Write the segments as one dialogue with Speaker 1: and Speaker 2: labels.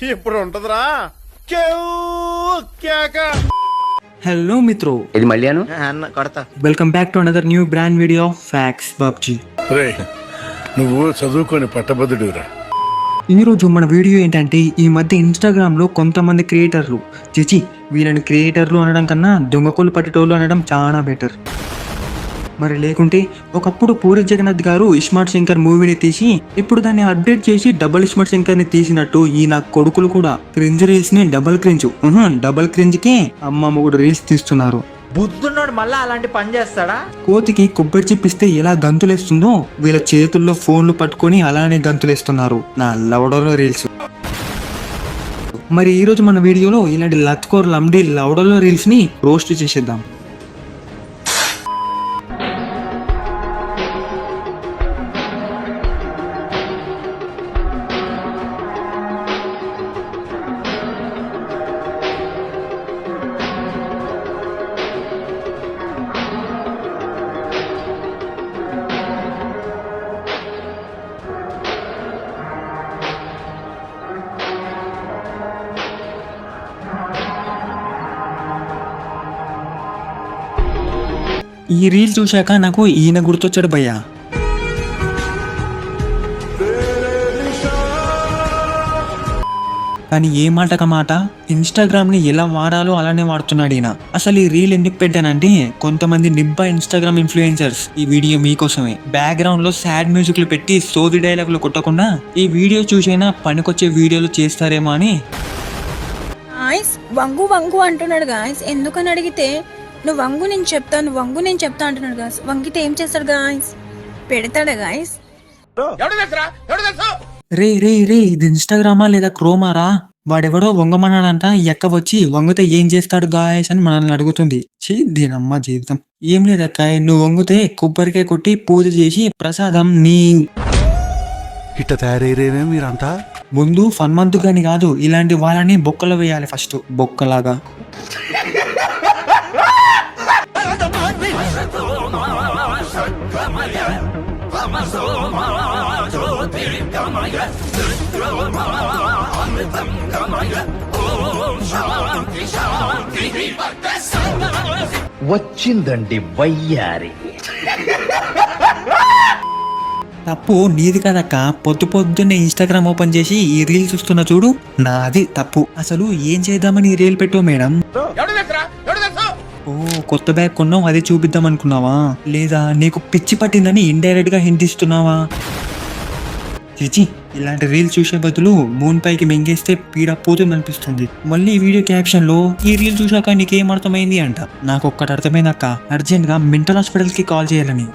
Speaker 1: ఇప్పుడు ఉంటదిరా.
Speaker 2: హలో మిత్రో,
Speaker 3: ఇది మళ్ళీను
Speaker 1: అన్న కొడతా.
Speaker 2: Welcome back to another new brand video facts PUBG.
Speaker 4: నువ్వు చదువుకొని పట్టభద్రుడిరా.
Speaker 2: ఈరోజు మన వీడియో ఏంటంటే, ఈ మధ్య ఇన్స్టాగ్రామ్లో కొంతమంది క్రియేటర్లు వీళ్ళని క్రియేటర్లు అనడం కన్నా దొంగకోళ్ళు పట్టేటోళ్ళు అనడం చాలా బెటర్. మరి లేకుంటే ఒకప్పుడు పూరి జగన్నాథ్ గారు ఇస్మార్ట్ శంకర్ మూవీని తీసి ఇప్పుడు దాన్ని అప్డేట్ చేసి డబుల్ ఇస్మార్ట్ శంకర్ని తీసినట్టు ఈ నా కొడుకులు కూడా క్రింజ్ రీల్స్ ని డబుల్ క్రింజ్కి అమ్మ మొగుడు రీల్స్ తీస్తున్నారు.
Speaker 5: బుద్ధున్నాడు మళ్ళా అలాంటి పని చేస్తాడా?
Speaker 2: కోతికి కొబ్బరి చిప్పిస్తే ఎలా గంతులేస్తుందో వీళ్ళ చేతుల్లో ఫోన్లు పట్టుకొని అలానే గంతులేస్తున్నారు నా లవడోలో రీల్స్. మరి ఈ రోజు మన వీడియోలో ఇలాంటి లత్కోర్ లంబడి లవడోలో రీల్స్ ని రోస్ట్ చేసేద్దాం. ఈ రీల్ చూశాక నాకు ఈయన గుర్తొచ్చాడు భయ్యా. కానీ ఏ మాటక మాట ఇన్స్టాగ్రామ్ని ఎలా వాడాలో అలానే వాడుతున్నాడు ఈయన. అసలు ఈ రీల్ ఎందుకు పెట్టానంటే, కొంతమంది నిబ్బా ఇన్స్టాగ్రామ్ ఇన్ఫ్లుయెన్సర్స్ ఈ వీడియో మీకోసమే బ్యాక్గ్రౌండ్ లో సాడ్ మ్యూజిక్లు పెట్టి సోది డైలాగులు కొట్టకుండా ఈ వీడియో చూసైనా పనికొచ్చే వీడియోలు చేస్తారేమో అని.
Speaker 6: వంగు వంగు అంటున్నాడు గాయస్. ఎందుకని అడిగితే నువ్వు వంగు నేను చెప్తా అంటున్నాడు గాయస్. వంగితే ఏం చేస్తాడు గాయస్? పెడతాడా గాయస్?
Speaker 2: రే ఇది ఇన్స్టాగ్రామా లేదా క్రోమారా? వాడెవడో వంగమన్నాడంట, ఎక్క వచ్చి వంగితే ఏం చేస్తాడు గాయస్ అని మనల్ని అడుగుతుంది. దీనమ్మ జీవితం. ఏం లేదక్క, నువ్వు వంగితే కొబ్బరికాయ కొట్టి పూజ చేసి ప్రసాదం నీ
Speaker 4: ఇట్ట తయారయ్యేనే మీరంతా.
Speaker 2: ముందు ఫన్ మంత్ గాని కాదు, ఇలాంటి వాళ్ళని బొక్కలు వేయాలి ఫస్ట్, బొక్కలాగా.
Speaker 5: వచ్చిందండి వయ్యారి.
Speaker 2: తప్పు నీది కదక్క. పొద్దున్నే ఇన్స్టాగ్రామ్ ఓపెన్ చేసి ఈ రీల్ చూస్తున్నా చూడు, నాది తప్పు. అసలు ఏం చేద్దామని ఈ రీల్ పెట్టావు మేడం? ఓ కొత్త బ్యాగ్ కొన్నావు, అదే చూపిద్దాం అనుకున్నావా? లేదా నీకు పిచ్చి పట్టిందని ఇండైరెక్ట్ గా హింట్ ఇస్తున్నావా? ఇలాంటి రీల్ చూసే బదులు మూన్ పైకి మెంగేస్తే పీడ పోతుంది అనిపిస్తుంది. మళ్ళీ ఈ వీడియో క్యాప్షన్ లో ఈ రీల్ చూసాక నీకేం అర్థమైంది అంట. నాకు ఒక్కటి అర్థమైందక్క, అర్జెంట్ గా మెంటల్ హాస్పిటల్ కి కాల్ చేయాలని.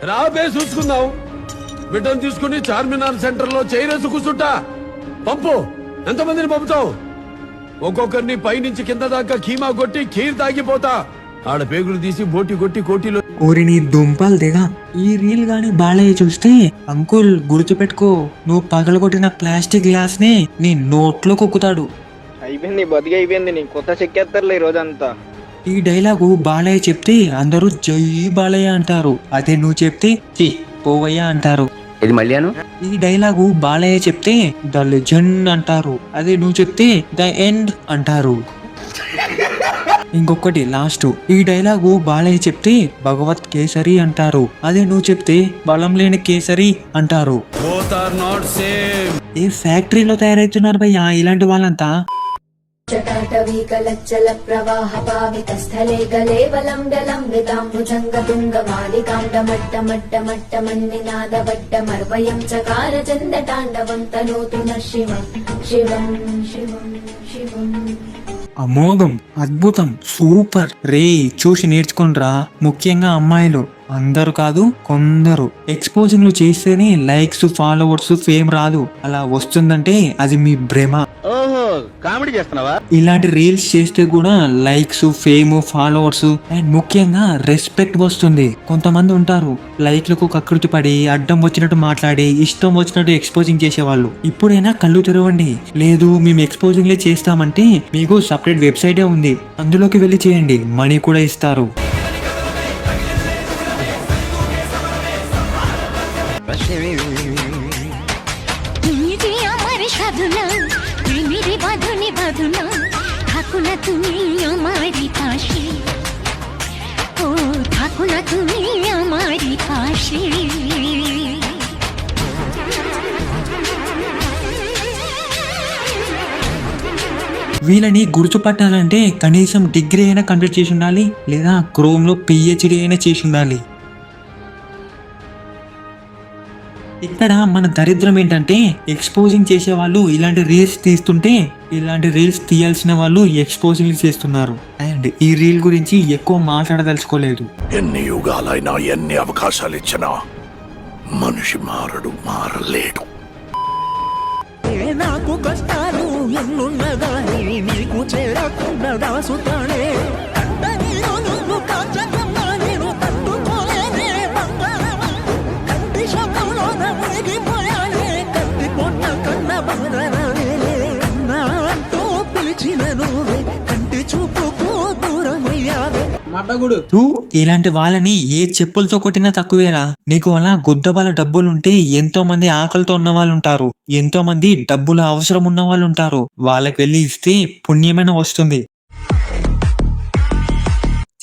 Speaker 7: రాబే చూసుకుందాం. బిడ్డను తీసుకుని చార్మినార్ సెంటర్ లో చైరేసు కూర్చుంటా. పంపు. ఎంతమందిని పంపుతావు? ఒక్కొక్కరిని పైనుంచి కింద దాకా కీమా కొట్టి ఖీర్ తాగిపోతా. ఆడ పేగులు తీసి బోటి కొట్టి కోటిలో.
Speaker 2: ఓరి నీ దుంపలు దిగా. ఈ రీల్ గాని బాలయ్య చూస్తే, అంకుల్ గుర్తుపెట్టుకో, నువ్వు పగలగొట్టిన ప్లాస్టిక్ గ్లాస్ ని నీ నోట్లో కొక్కుతాడు.
Speaker 5: అయిపోయింది, బతికి అయిపోయింది. నీ కొత్త చెక్కేస్తారులే ఈ రోజంతా.
Speaker 2: ఈ డైలాగు బాలయ్య చెప్తే అందరూ జై బాలయ్య అంటారు. అదే నువ్వు చెప్తే పోవయ్య అంటారు.
Speaker 3: ఇది మళ్ళీను.
Speaker 2: ఈ డైలాగు బాలయ్య చెప్తే ద లెజెండ్ అంటారు. అదే నువ్వు చెప్తే ద ఎండ్ అంటారు. ఇంకొకటి లాస్ట్, ఈ డైలాగు బాలయ్య చెప్తే భగవత్ కేసరి అంటారు. అదే నువ్వు చెప్తే బలం లేని కేసరి అంటారు. ఏ ఫ్యాక్టరీలో తయారవుతున్నారు భయ్యా ఇలాంటి వాళ్ళంతా.
Speaker 8: జటాటవీకలచ్చల ప్రవాహ పావిత స్థలే గలేవలం డలంబితాంబుజంగ తుంగ మాలికాం డమట్ట మన్నినాద వట్ట మర్వయం చకార చందతాండవం తనోతున శివం శివం శివం శివం.
Speaker 2: అమోఘం, అద్భుతం, సూపర్. రే చూసి నేర్చుకుండ్రా. ముఖ్యంగా అమ్మాయిలు, అందరూ కాదు కొందరు. ఎక్స్పోజింగ్లు చేస్తేనే లైక్స్, ఫాలోవర్స్, ఫేమ్ రాదు. అలా వస్తుందంటే అది మీ భ్రమ.
Speaker 1: ఓహో, కామెడీ చేస్తున్నావా?
Speaker 2: ఇలాంటి రీల్స్ చేస్తే కూడా లైక్స్, ఫేమ్, ఫాలోవర్స్ అండ్ ముఖ్యంగా రెస్పెక్ట్ వస్తుంది. కొంతమంది ఉంటారు లైక్లకు కకృతి పడి అడ్డం వచ్చినట్టు మాట్లాడి ఇష్టం వచ్చినట్టు ఎక్స్పోజింగ్ చేసేవాళ్ళు. ఇప్పుడైనా కళ్ళు తెరవండి. లేదు మేము ఎక్స్పోజింగ్లే చేస్తామంటే మీకు సపరేట్ వెబ్సైటే ఉంది, అందులోకి వెళ్ళి చేయండి, మనీ కూడా ఇస్తారు.
Speaker 3: সাধনা প্রেমের বাঁধনে বাঁধনা থাকো না তুমি আমারই পাশে ও থাকো না তুমি আমারই পাশে
Speaker 2: వీళ్ళని గుర్తుపట్టాలంటే కనీసం డిగ్రీ అయినా కంప్లీట్ చేసి ఉండాలి, లేదా క్రోమ్లో పిహెచ్డి అయినా చేసి ఉండాలి. ఇక్కడ మన దరిద్రం ఏంటంటే ఎక్స్పోజింగ్ చేసే వాళ్ళు ఇలాంటి రీల్స్ తీస్తుంటే ఇలాంటి రీల్స్ తీయాల్సిన వాళ్ళు ఎక్స్పోజింగ్ చేస్తున్నారు. అండ్ ఈ రీల్ గురించి ఎక్కువ మాట్లాడదలుచుకోలేదు.
Speaker 4: ఎన్ని యుగాలైనా ఎన్ని అవకాశాలు ఇచ్చినా మనిషి మారలేడు.
Speaker 9: నాకు కష్టాలు ఎన్నున్నదా నీకు చేరకుండా దాసుతానే నువ్వు కాచకమ్మా నేను తట్టుకోలేనే బంగారమా కంటి శబ్దంలోన మునిగిపోయానే కత్తి పొట్ట కన్న బంగారమే నా అంటూ పిలిచిన నువ్వే కంటి చూపుకు దూరమయ్యావే.
Speaker 2: ఇలాంటి వాళ్ళని ఏ చెప్పులతో కొట్టినా తక్కువేరా. నీకు అలా గుద్దబాల డబ్బులుంటే ఎంతో మంది ఆకలితో ఉన్న వాళ్ళు ఉంటారు, ఎంతో మంది డబ్బులు అవసరం ఉన్న వాళ్ళు ఉంటారు. వాళ్ళకి వెళ్ళి ఇస్తే పుణ్యమైన వస్తుంది.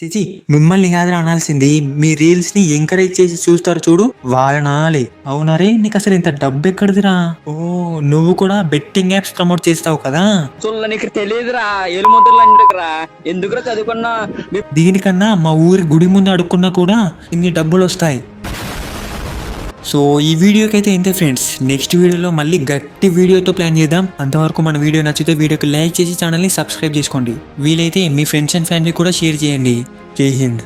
Speaker 2: చిచి, మిమ్మల్ని కాదురా అనాల్సింది, మీ రీల్స్ ని ఎంకరేజ్ చేసి చూస్తారు చూడు, వాళ్ళని అనాలి. అవునరే, నీకు అసలు ఇంత డబ్బు ఎక్కడిదిరా? ఓ, నువ్వు కూడా బెట్టింగ్ యాప్స్ ప్రమోట్ చేస్తావు కదా?
Speaker 5: నీకు తెలియదురా ఎలుముద్రలా ఎందుకురా చదువుకున్నా.
Speaker 2: దీనికన్నా మా ఊరి గుడి ముందు అడుక్కున్నా కూడా ఇన్ని డబ్బులు వస్తాయి. సో ఈ వీడియోకి అయితే ఇంతే ఫ్రెండ్స్. నెక్స్ట్ వీడియోలో మళ్ళీ గట్టి వీడియోతో ప్లాన్ చేద్దాం. అంతవరకు మన వీడియో నచ్చితే వీడియోకి లైక్ చేసి ఛానల్ని సబ్స్క్రైబ్ చేసుకోండి. వీలైతే మీ ఫ్రెండ్స్ అండ్ ఫ్యామిలీ కూడా షేర్ చేయండి. జై హింద్.